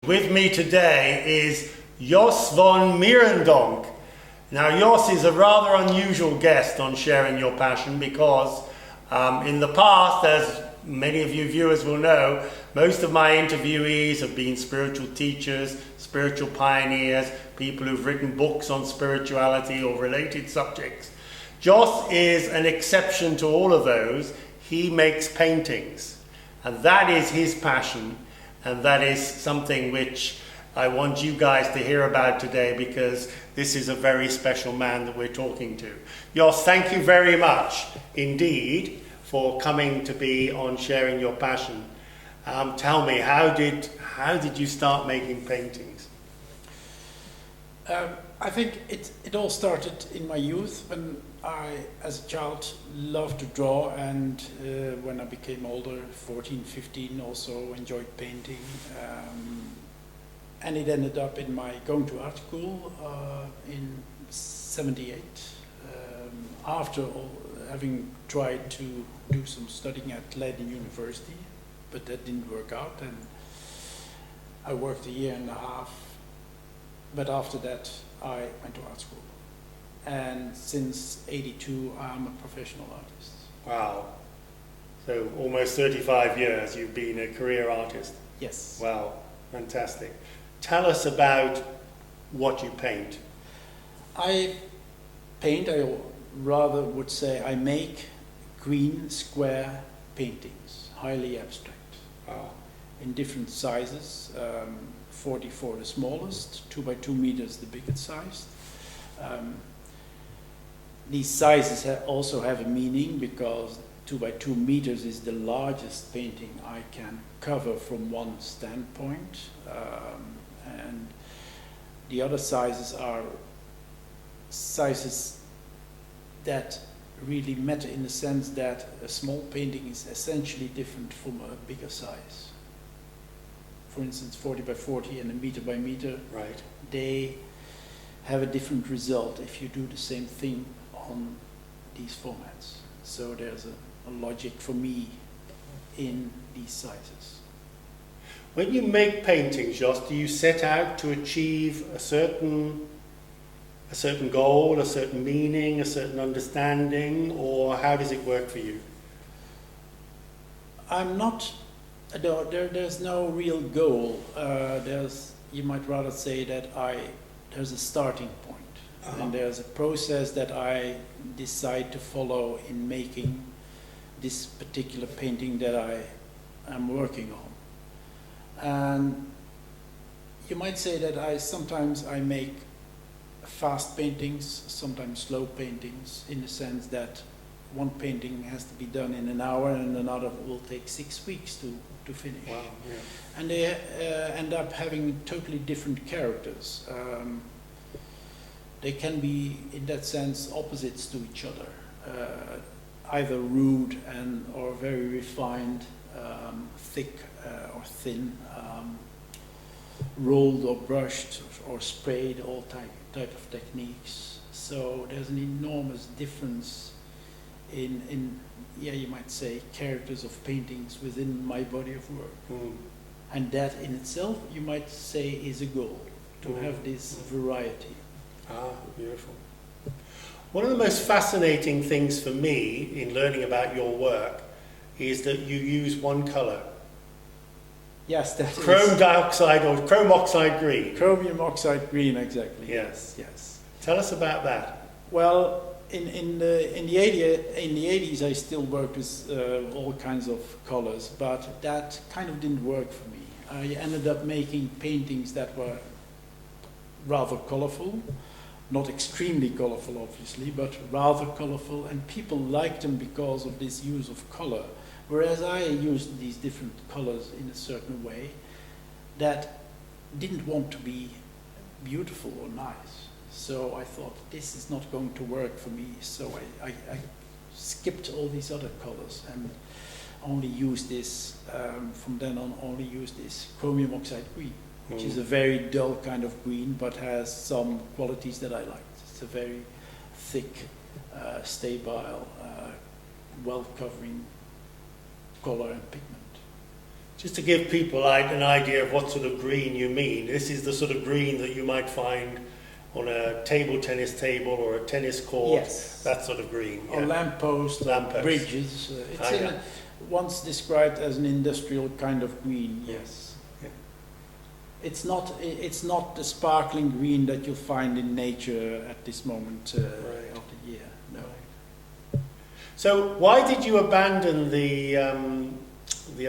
With me today is Jos van Merendonk. Now, Jos is a rather unusual guest on Sharing Your Passion because in the past, as many of you viewers will know, most of my interviewees have been spiritual teachers, spiritual pioneers, people who've written books on spirituality or related subjects. Jos is an exception to all of those. He makes paintings, and that is his passion, and that is something which I want you guys to hear about today, because this is a very special man that we're talking to. Jos, thank you very much indeed for coming to be on Sharing Your Passion. Tell me, how did you start making paintings? I think it all started in my youth, when I, as a child, loved to draw, and when I became older, 14, 15, also enjoyed painting. And it ended up in my going to art school in 78. After having tried to do some studying at Leiden University, but that didn't work out, and I worked a year and a half. But after that, I went to art school. And since 82, I'm a professional artist. Wow. So almost 35 years you've been a career artist. Yes. Wow, fantastic. Tell us about what you paint. I rather would say I make green square paintings, highly abstract. Wow. In different sizes, 40 for the smallest, 2 by 2 meters the biggest size. These sizes also have a meaning, because 2 by 2 meters is the largest painting I can cover from one standpoint, and the other sizes are sizes that really matter, in the sense that a small painting is essentially different from a bigger size. For instance, 40 by 40 and a meter by meter, right, they have a different result if you do the same thing on these formats. So there's a logic for me in these sizes. When you make paintings, Jos, do you set out to achieve a certain goal, a certain meaning, a certain understanding, or how does it work for you? I'm not. There's no real goal. You might rather say that there's a starting point, and there's a process that I decide to follow in making this particular painting that I am working on. And you might say that sometimes I make fast paintings, sometimes slow paintings, in the sense that one painting has to be done in an hour and another will take 6 weeks to finish. Wow, yeah. And they end up having totally different characters. They can be, in that sense, opposites to each other, either rude or very refined, thick or thin, rolled or brushed or sprayed, all type of techniques. So there's an enormous difference in you might say, characters of paintings within my body of work. And that in itself, you might say, is a goal, to have this variety. Ah, beautiful. One of the most fascinating things for me in learning about your work is that you use one color. Yes, that Chrome dioxide or chrome oxide green. Chromium oxide green, exactly. Yes. Yes. Tell us about that. Well, in the 80s, I still worked with all kinds of colors, but that kind of didn't work for me. I ended up making paintings that were rather colorful, not extremely colorful, obviously, but rather colorful, and people liked them because of this use of color. Whereas I used these different colors in a certain way that didn't want to be beautiful or nice. So I thought, this is not going to work for me. So I skipped all these other colors and only used this, from then on, only used this chromium oxide green, which is a very dull kind of green, but has some qualities that I liked. It's a very thick, stable, well-covering color and pigment. Just to give people an idea of what sort of green you mean, this is the sort of green that you might find on a table tennis table or a tennis court. Yes. That sort of green. Or lampposts, bridges. It's once described as an industrial kind of green. Yes. Yeah. It's not the sparkling green that you'll find in nature at this moment of the year. No. So why did you abandon the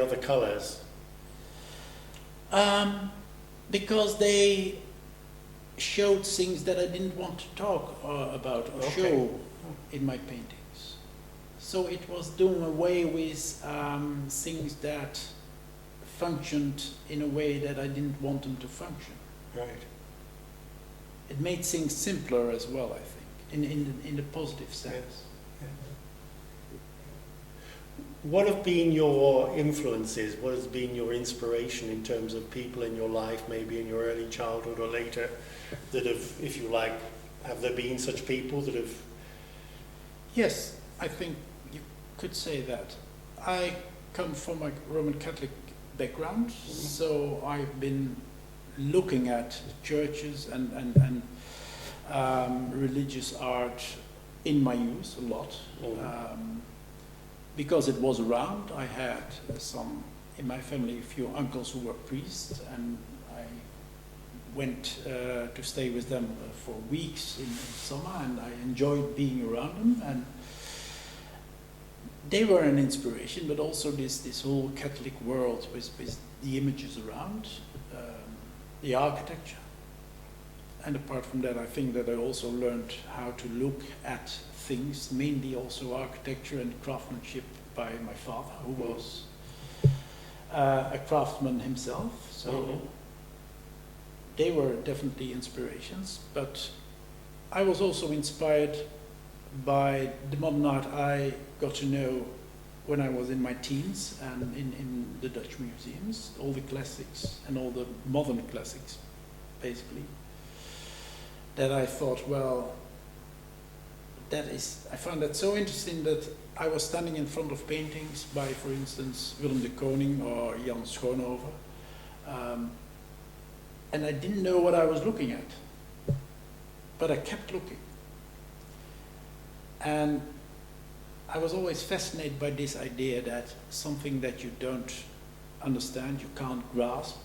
other colours? Because they showed things that I didn't want to talk about or show in my paintings. So it was doing away with things that functioned in a way that I didn't want them to function. Right. It made things simpler as well, I think, in the positive sense. Yes. Yeah. What have been your influences? What has been your inspiration in terms of people in your life, maybe in your early childhood or later, that have, if you like, have there been such people that have... Yes, I think you could say that. I come from a Roman Catholic background, so I've been looking at churches and religious art in my youth a lot. Because it was around, I had in my family, a few uncles who were priests, and I went to stay with them for weeks in summer, and I enjoyed being around them, and they were an inspiration, but also this whole Catholic world with the images around, the architecture. And apart from that, I think that I also learned how to look at things, mainly also architecture and craftsmanship, by my father, who was a craftsman himself. So they were definitely inspirations. But I was also inspired by the modern art I got to know when I was in my teens and in the Dutch museums, all the classics and all the modern classics, basically. That I thought, well, I found that so interesting that I was standing in front of paintings by, for instance, Willem de Koning or Jan Schoonhoven, and I didn't know what I was looking at, but I kept looking. And I was always fascinated by this idea that something that you don't understand, you can't grasp,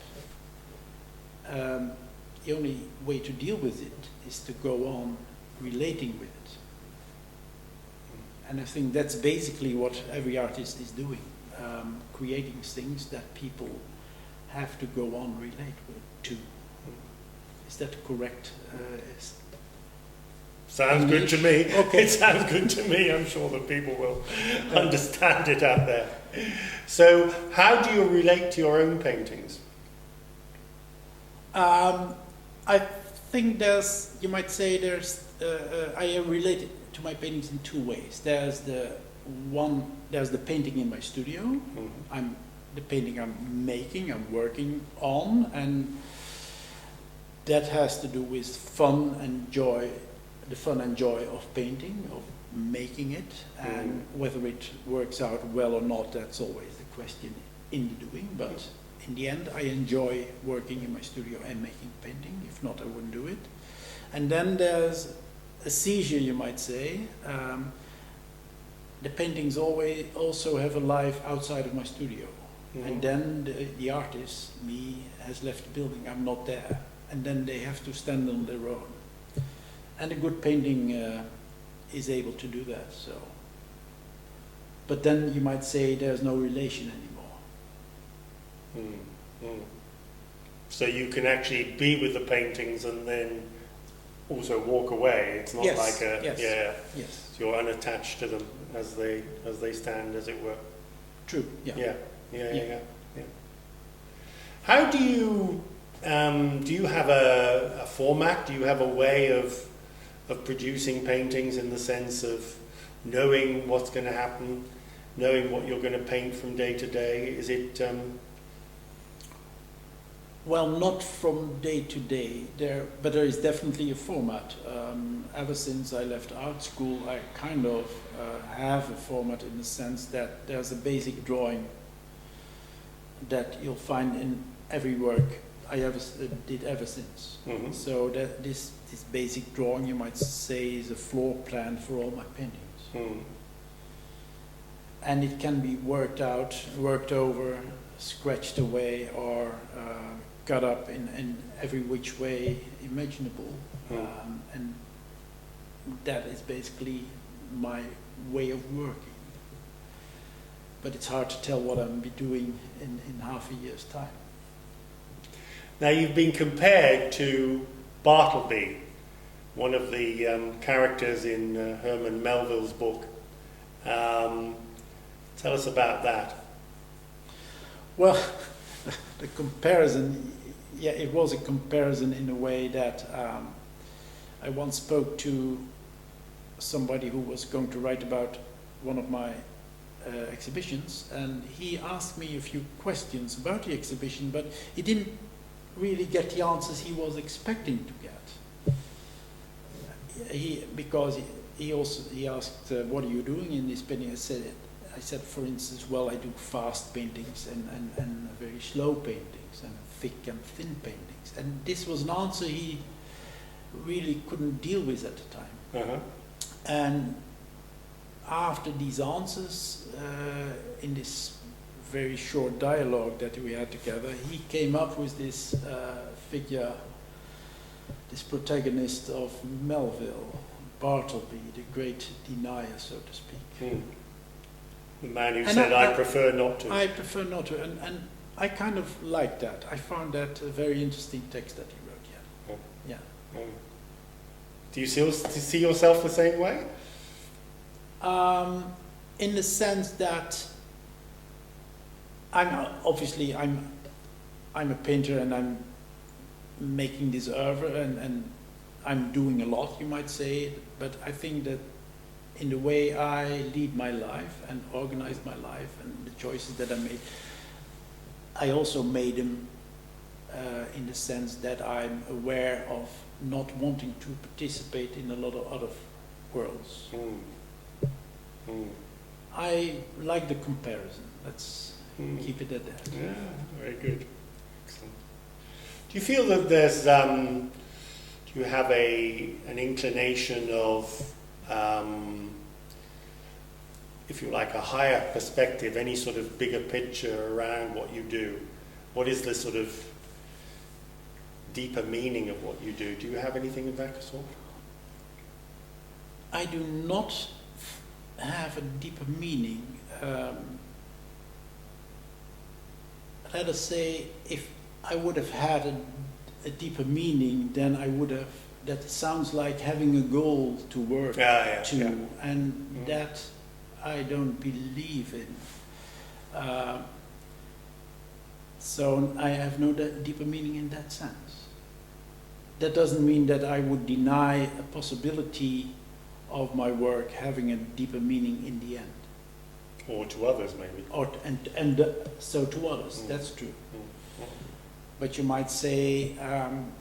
the only way to deal with it is to go on relating with it. And I think that's basically what every artist is doing, creating things that people have to go on relate to. Is that correct? Sounds good to me. Okay. It sounds good to me. I'm sure that people will understand it out there. So how do you relate to your own paintings? I think you might say I am related to my paintings in two ways. There's the painting in my studio. The painting I'm making, I'm working on, and that has to do with fun and joy, the fun and joy of painting, of making it, and whether it works out well or not, that's always the question in the doing, but in the end I enjoy working in my studio and making painting. If not, I wouldn't do it. And then there's a seizure, you might say. The paintings always also have a life outside of my studio. And then the artist, me, has left the building. I'm not there. And then they have to stand on their own. And a good painting is able to do that. So, but then you might say there's no relation anymore. So you can actually be with the paintings and then also walk away. It's not like so you're unattached to them as they stand, as it were. True. Yeah. How do you have a format? Do you have a way of producing paintings in the sense of knowing what's going to happen, knowing what you're going to paint from day to day? Is it Well, not from day to day, but there is definitely a format. Ever since I left art school, I kind of have a format in the sense that there's a basic drawing that you'll find in every work I did ever since. Mm-hmm. So that this basic drawing, you might say, is a floor plan for all my paintings. Mm. And it can be worked out, worked over, scratched away, or cut up in every which way imaginable. Mm. And that is basically my way of working. But it's hard to tell what I'm be doing in half a year's time. Now, you've been compared to Bartleby, one of the characters in Herman Melville's book. Tell us about that. Well, the comparison, yeah, it was a comparison in a way that I once spoke to somebody who was going to write about one of my exhibitions, and he asked me a few questions about the exhibition, but he didn't really get the answers he was expecting to get. Because he asked, what are you doing in this painting? I said, for instance, well, I do fast paintings and very slow paintings and thick and thin paintings. And this was an answer he really couldn't deal with at the time. Uh-huh. And after these answers, in this very short dialogue that we had together, he came up with this figure, this protagonist of Melville, Bartleby, the great denier, so to speak. Mm. The man who said, I prefer not to. I prefer not to, and I kind of like that. I found that a very interesting text that he wrote, yeah. Oh. Yeah. Oh. Do you see yourself the same way? In the sense that I'm a painter and I'm making this oeuvre and I'm doing a lot, you might say, but I think that in the way I lead my life and organize my life and the choices that I made, I also made them in the sense that I'm aware of not wanting to participate in a lot of other worlds. Mm. Mm. I like the comparison. Let's keep it at that. Yeah, very good. Excellent. Do you feel that there's, do you have an inclination of, if you like, a higher perspective, any sort of bigger picture around what you do? What is the sort of deeper meaning of what you do? Do you have anything of that sort? I do not have a deeper meaning. Let us say, if I would have had a deeper meaning, then I would have, that sounds like having a goal to work to, and that I don't believe in. So I have no deeper meaning in that sense. That doesn't mean that I would deny a possibility of my work having a deeper meaning in the end. Or to others, maybe. So to others, that's true. But you might say,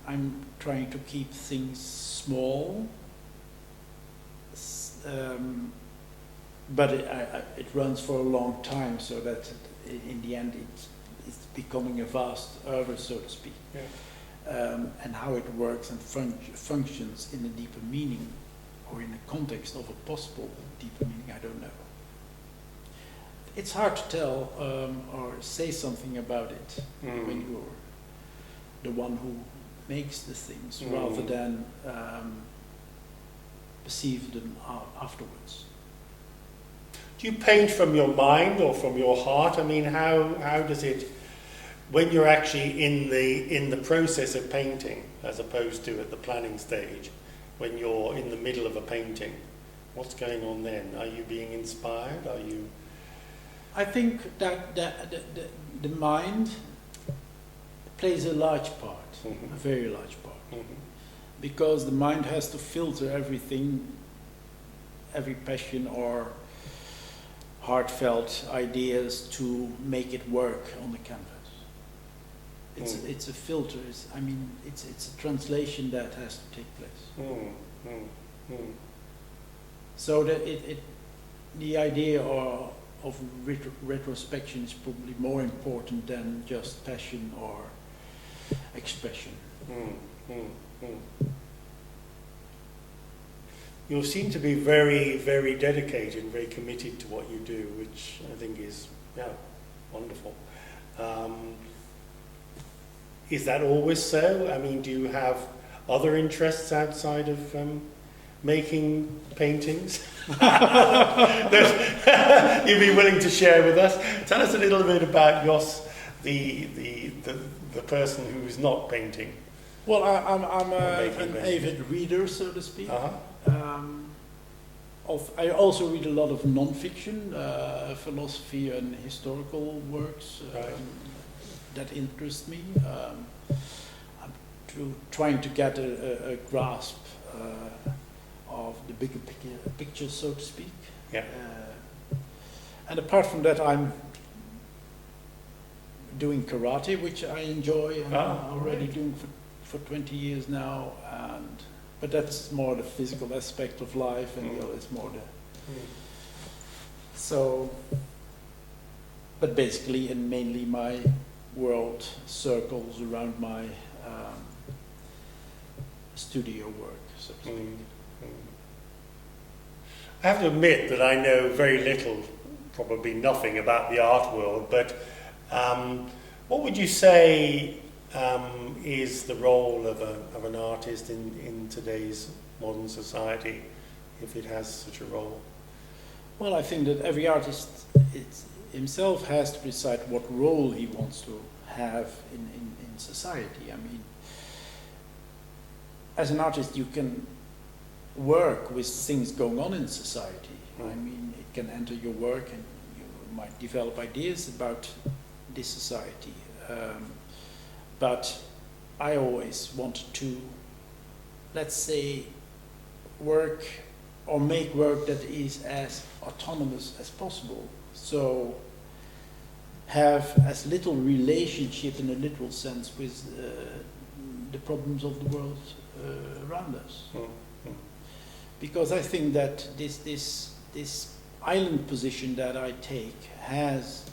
I'm trying to keep things small, but it runs for a long time, so that in the end it's becoming a vast oeuvre, so to speak. Yeah. And how it works and functions in a deeper meaning, or in the context of a possible deeper meaning, I don't know. It's hard to tell or say something about it when you're the one who makes the things, rather than perceive them afterwards. Do you paint from your mind or from your heart? I mean, how does it, when you're actually in the process of painting, as opposed to at the planning stage, when you're in the middle of a painting, what's going on then? Are you being inspired? Are you? I think that the mind plays a large part, a very large part, because the mind has to filter everything, every passion or heartfelt ideas to make it work on the canvas. It's a filter. It's a translation that has to take place. So that the idea of retrospection is probably more important than just passion or expression. You seem to be very, very dedicated and very committed to what you do, which I think is, wonderful. Is that always so? I mean, do you have other interests outside of making paintings? That you'd be willing to share with us? Tell us a little bit about Jos, the person who's not painting. Well, I'm an avid reader, so to speak. I also read a lot of non-fiction, philosophy and historical works that interest me. I'm trying to get a grasp of the bigger picture, so to speak. Yeah. And apart from that, I'm doing karate, which I enjoy, and I'm already doing for 20 years now. But that's more the physical aspect of life, and the other is more the. So, but basically, and mainly, my world circles around my studio work, so to speak. I have to admit that I know very little, probably nothing about the art world, but what would you say is the role of an artist in today's modern society, if it has such a role? Well, I think that every artist himself has to decide what role he wants to have in society. I mean, as an artist, you can work with things going on in society. I mean, it can enter your work, and you might develop ideas about this society. But I always wanted to, let's say, work or make work that is as autonomous as possible. So have as little relationship in a literal sense with the problems of the world around us. Because I think that this island position that I take has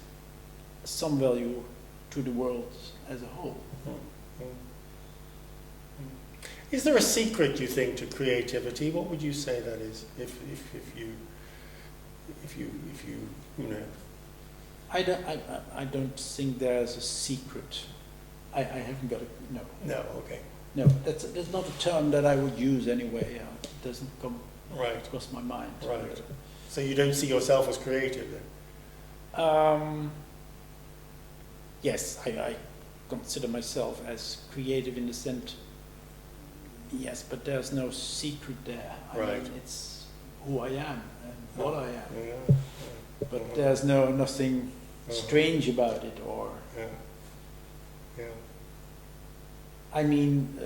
some value to the world as a whole. Is there a secret, you think, to creativity? What would you say that is? If you know. I don't think there's a secret. I haven't got a no. No, okay. No, that's not a term that I would use anyway. It doesn't come across my mind. Right. So you don't see yourself as creative then? Yes, I consider myself as creative in the sense. Yes, but there's no secret there. I mean, it's who I am and what I am. Yeah. But there's nothing strange about it, or. I mean,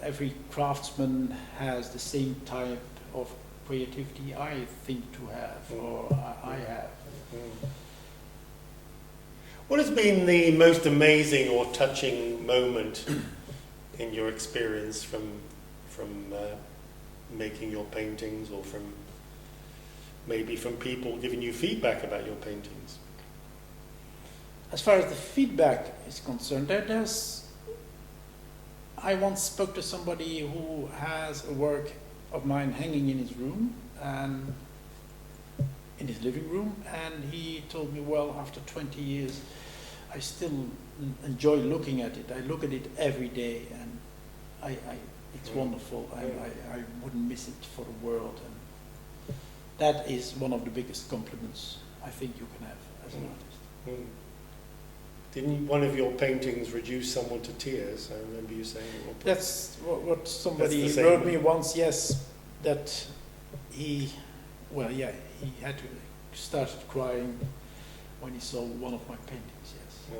every craftsman has the same type of creativity I think to have, or I have. What has been the most amazing or touching moment in your experience from making your paintings, or maybe from people giving you feedback about your paintings? As far as the feedback is concerned, I once spoke to somebody who has a work of mine hanging in his room, and in his living room, and he told me, well, after 20 years, I still enjoy looking at it. I look at it every day, and it's wonderful. I wouldn't miss it for the world. And that is one of the biggest compliments I think you can have as an artist. Didn't one of your paintings reduce someone to tears? I remember you saying at one point. That's what somebody wrote me once, yes, that he had to started crying when he saw one of my paintings, yes. Yeah.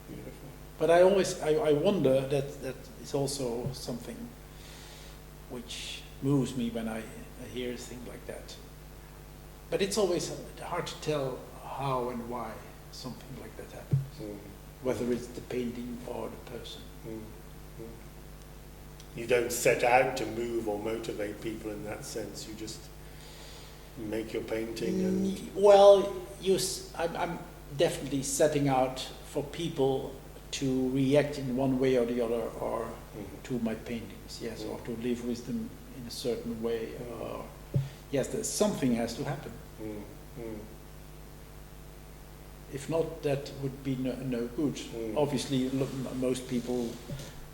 Beautiful. But I wonder that is also something which moves me when I hear things like that. But it's always hard to tell how and why something like that happens. Whether it's the painting or the person. You don't set out to move or motivate people in that sense. You just make your painting? And Well, I'm definitely setting out for people to react in one way or the other, or to my paintings, yes, or to live with them in a certain way. Or yes, something has to happen. If not, that would be no good. Obviously, most people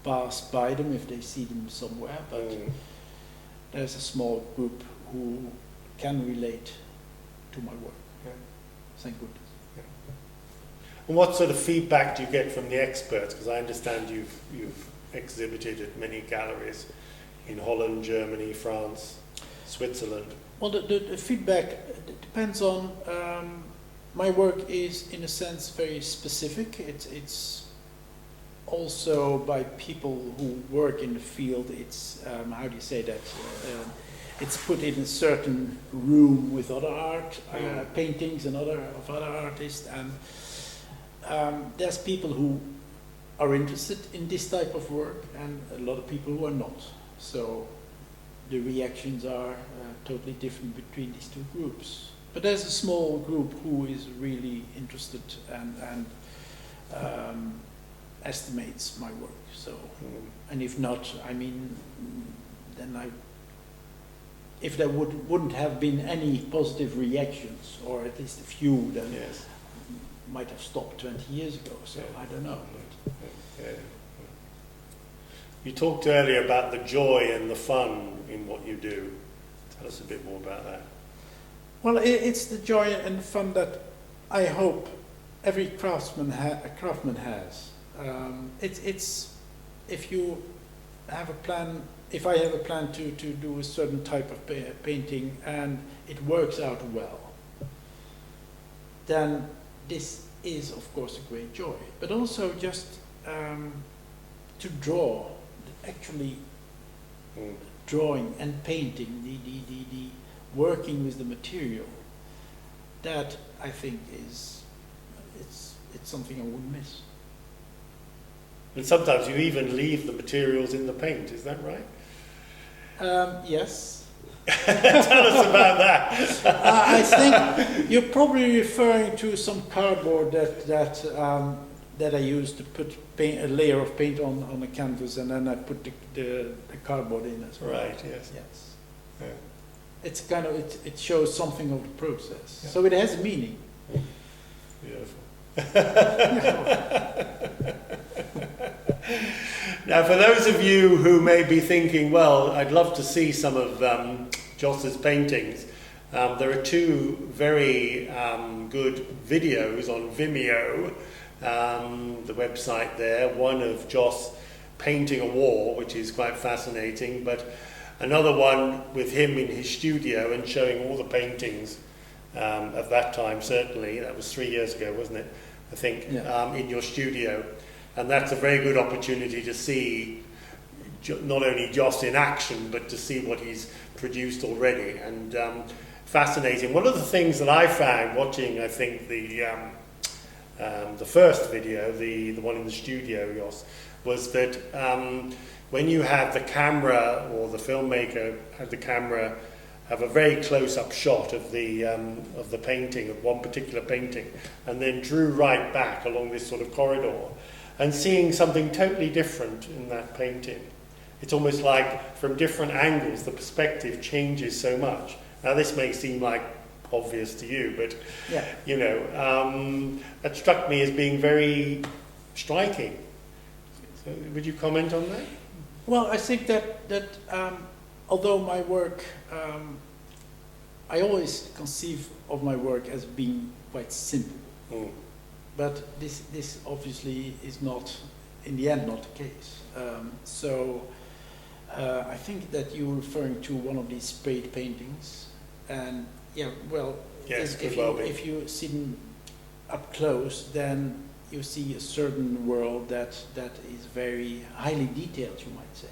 pass by them if they see them somewhere, but there's a small group who can relate to my work. Yeah. Thank goodness. And what sort of feedback do you get from the experts? Because I understand you've exhibited at many galleries in Holland, Germany, France, Switzerland. Well, the feedback depends on. My work is, in a sense, very specific. It's also by people who work in the field. It's how do you say that? It's put in a certain room with other art, paintings and other artists, and there's people who are interested in this type of work, and a lot of people who are not. So the reactions are totally different between these two groups. But there's a small group who is really interested and estimates my work. So, and if not, I mean, then if there wouldn't have been any positive reactions, or at least a few, then might have stopped 20 years ago. So I don't know. But. You talked earlier about the joy and the fun in what you do. Tell us a bit more about that. Well, it's the joy and fun that I hope every craftsman has. It's if you have a plan. If I have a plan to do a certain type of painting and it works out well, then this is, of course, a great joy. But also just to draw, actually drawing and painting, the working with the material, that I think it's something I wouldn't miss. And sometimes you even leave the materials in the paint, is that right? Yes. Tell us about that. I think you're probably referring to some cardboard that I used to put a layer of paint on a canvas, and then I put the cardboard in as well. Right. Yes. Yes. Yeah. It's kind of it shows something of the process, Yeah. so it has meaning. Beautiful. Now, for those of you who may be thinking, well, I'd love to see some of Jos's paintings, there are two very good videos on Vimeo, the website there. One of Jos painting a wall, which is quite fascinating, but another one with him in his studio and showing all the paintings of that time, certainly. That was 3 years ago, wasn't it? I think, in your studio. And that's a very good opportunity to see not only Jos in action, but to see what he's produced already. And fascinating. One of the things that I found watching, I think, the first video, the one in the studio, Jos, was that when you have the camera, or the filmmaker had the camera, have a very close-up shot of the painting, of one particular painting, and then drew right back along this sort of corridor, and seeing something totally different in that painting. It's almost like from different angles the perspective changes so much. Now this may seem like obvious to you, but you know, that struck me as being very striking. So would you comment on that? Well, I think that although my work, I always conceive of my work as being quite simple. But this obviously is not, in the end, not the case. So I think that you're referring to one of these sprayed paintings, and yes, if you see them up close, then you see a certain world that is very highly detailed, you might say.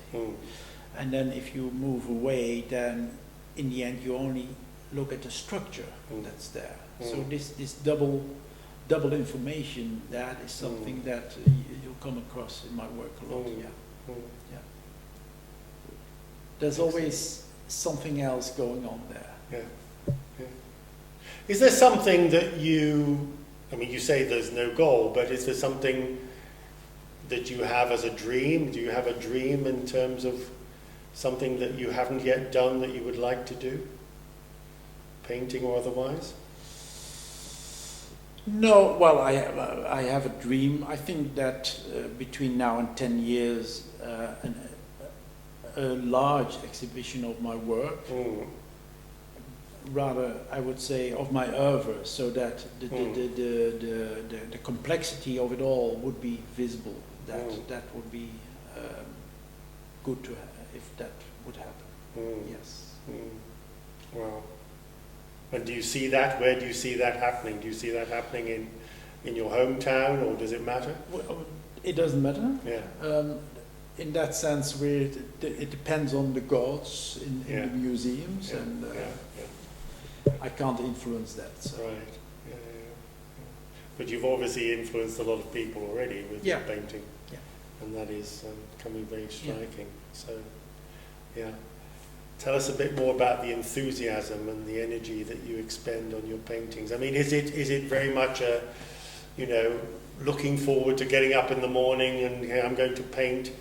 And then if you move away, then in the end you only look at the structure that's there. So this double information, that is something that you'll come across in my work a lot. There's always something else going on there. Yeah. Is there something that I mean, you say there's no goal, but is there something that you have as a dream? Do you have a dream in terms of something that you haven't yet done that you would like to do? Painting or otherwise? No, well, I have a dream. I think that between now and 10 years, a large exhibition of my work, rather I would say of my oeuvre, so that the complexity of it all would be visible. That would be good to if that would happen. Yes. Wow. And do you see that? Where do you see that happening? Do you see that happening in your hometown, or does it matter? Well, it doesn't matter. Yeah. In that sense, it depends on the gods in the museums, and I can't influence that. So. Right. Yeah. But you've obviously influenced a lot of people already with your painting, and that is becoming very striking. So, yeah. Tell us a bit more about the enthusiasm and the energy that you expend on your paintings. I mean, is it very much looking forward to getting up in the morning and I'm going to paint?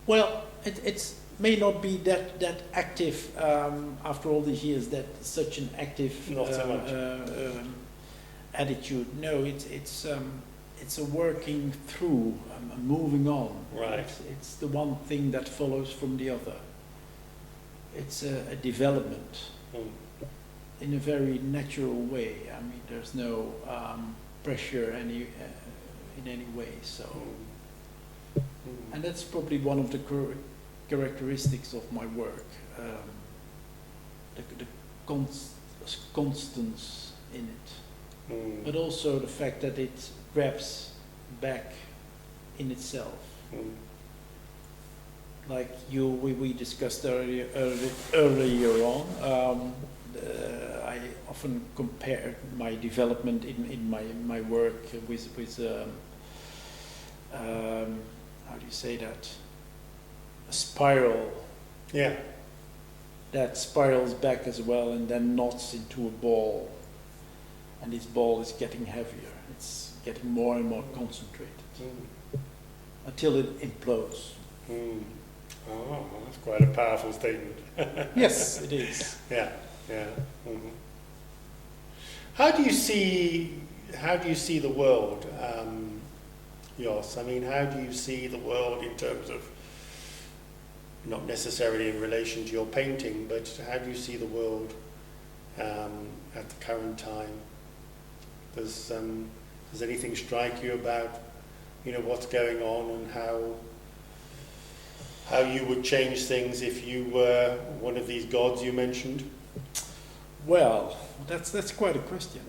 Well, it may not be that active after all these years. That such an active not so much. Attitude. No, it's a working through, moving on. Right. It's the one thing that follows from the other. It's a development in a very natural way. I mean, there's no pressure in any way. So, and that's probably one of the characteristics of my work. The constance in it, but also the fact that it grabs back in itself. Like we discussed earlier on, I often compare my development in my work with how do you say that? A spiral. Yeah. That spirals back as well and then knots into a ball. And this ball is getting heavier. It's getting more and more concentrated until it implodes. Oh, that's quite a powerful statement. Yes, it is. Yeah. How do you see the world, Jos? I mean, how do you see the world in terms of, not necessarily in relation to your painting, but how do you see the world at the current time? Does anything strike you about, what's going on and how you would change things if you were one of these gods you mentioned? Well, that's quite a question.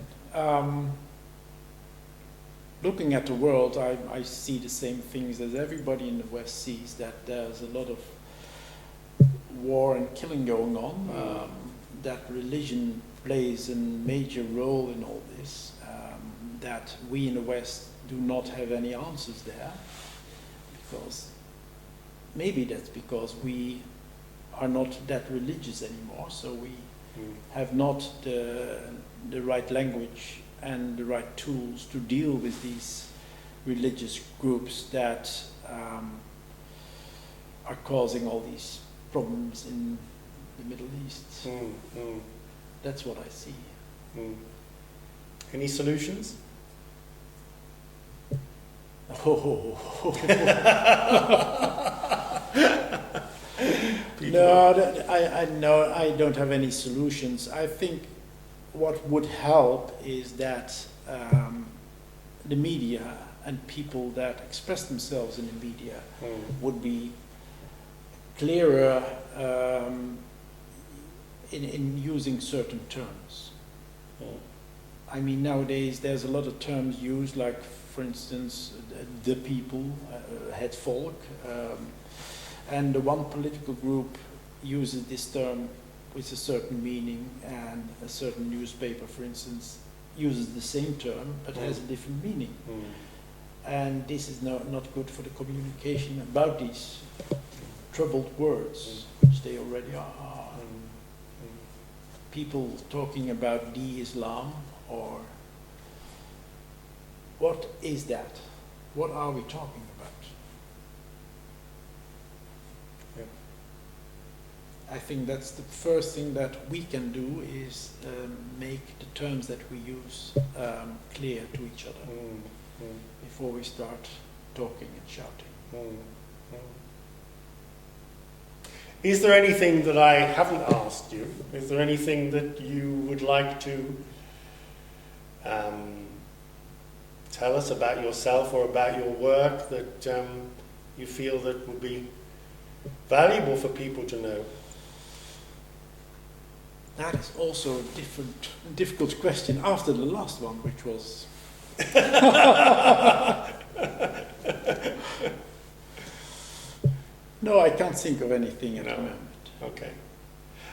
Looking at the world, I see the same things as everybody in the West sees, that there's a lot of war and killing going on, that religion plays a major role in all this, that we in the West do not have any answers there, because maybe that's because we are not that religious anymore, so we have not the right language and the right tools to deal with these religious groups that are causing all these problems in the Middle East. That's what I see. Any solutions? No, I don't have any solutions. I think what would help is that the media and people that express themselves in the media would be clearer in using certain terms. I mean, nowadays there's a lot of terms used, like, for instance, the people, het volk, and the one political group uses this term with a certain meaning, and a certain newspaper, for instance, uses the same term but has a different meaning. And this is not good for the communication about these troubled words, which they already are. people talking about de-Islam, or what is that? What are we talking about? Yeah. I think that's the first thing that we can do, is make the terms that we use clear to each other before we start talking and shouting. Is there anything that I haven't asked you? Is there anything that you would like to tell us about yourself or about your work that you feel that would be valuable for people to know? That is also a difficult question after the last one, which was... No, I can't think of anything at the moment. Okay.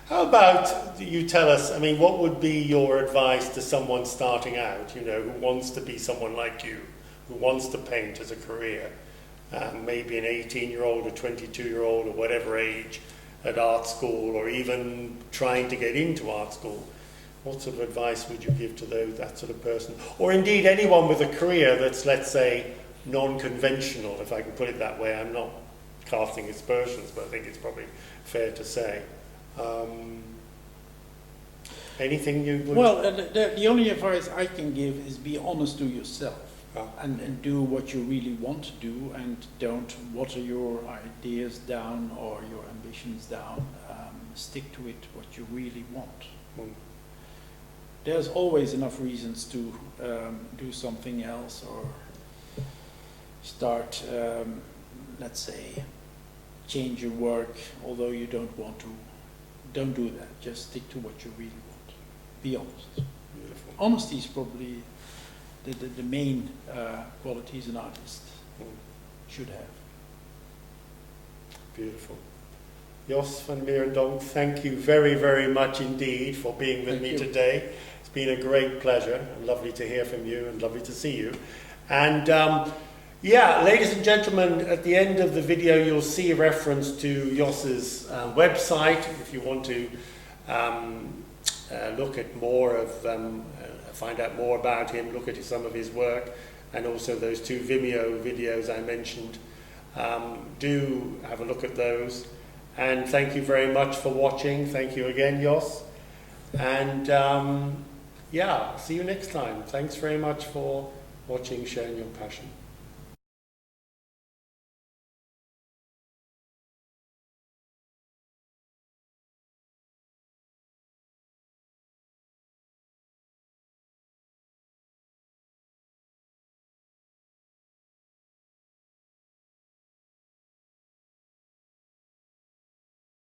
How about you tell us, I mean, what would be your advice to someone starting out, you know, who wants to be someone like you, who wants to paint as a career, maybe an 18-year-old or 22-year-old or whatever age at art school, or even trying to get into art school? What sort of advice would you give to that sort of person? Or indeed anyone with a career that's, let's say, non-conventional, if I can put it that way. I'm not casting aspersions, but I think it's probably fair to say. Anything you would... Well, the only advice I can give is be honest to yourself. And do what you really want to do, and don't water your ideas down or your ambitions down. Stick to it, what you really want. There's always enough reasons to do something else, or start, let's say, change your work, although you don't want to. Don't do that. Just stick to what you really want. Be honest. Beautiful. Honesty is probably the main qualities an artist should have. Beautiful. Jos van Merendonk, thank you very, very much indeed for being with me today. It's been a great pleasure, and lovely to hear from you, and lovely to see you. And yeah, ladies and gentlemen, at the end of the video you'll see a reference to Jos's website if you want to look at more of, find out more about him, look at some of his work, and also those 2 Vimeo videos I mentioned. Do have a look at those. And thank you very much for watching. Thank you again, Jos. And yeah, see you next time. Thanks very much for watching, sharing your passion.